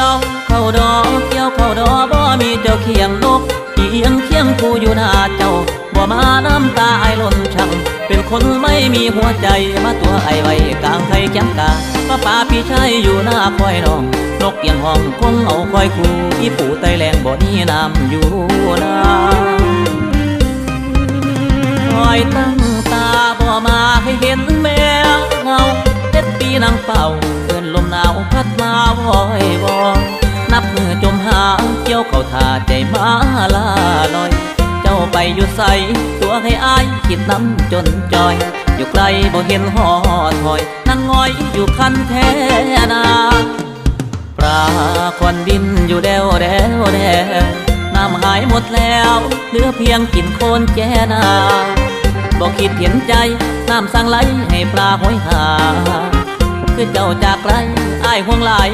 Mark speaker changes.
Speaker 1: ยวเข้าดอกเกี่ยวเข้าดอกบ่มีเจ้าเคียงนกเคียงคู่อยู่หน้าเจ้าบ่มาน้ำตาไอล้นช่างเป็นคนไม่มีหัวใจมาตัวไอไว้กลางไทยแก้มกาป้าป่าพี่ชายอยู่หน้าคอยน้องนกเอียงห้องคงเอาคอยคู่อีปู่ไตแรงบ่นี้น้ำอยู่นาคอยตั้งตาบ่มาให้เห็นแมวเงาเจ็ดปีนางเฝ้าเดินลมหนาวพัดมาวอยวอนนับมือจมหาเกี่ยวเข้าท่าใจมาลาลอยเจ้าไปอยู่ใสตัวให้อายคิดน้ำจนจอยอยู่ไกลบ่เห็นหอถอยนั่งงอยอยู่คันแท้นาปลาควันดินอยู่แดวน้ำหายหมดแล้วเหลือเพียงกินโคลนแจนาบอกคิดเห็นใจน้ำสั่งไหลให้ปลาหอยหาคือเจ้าจากไกลอ้ายห่วงหลาย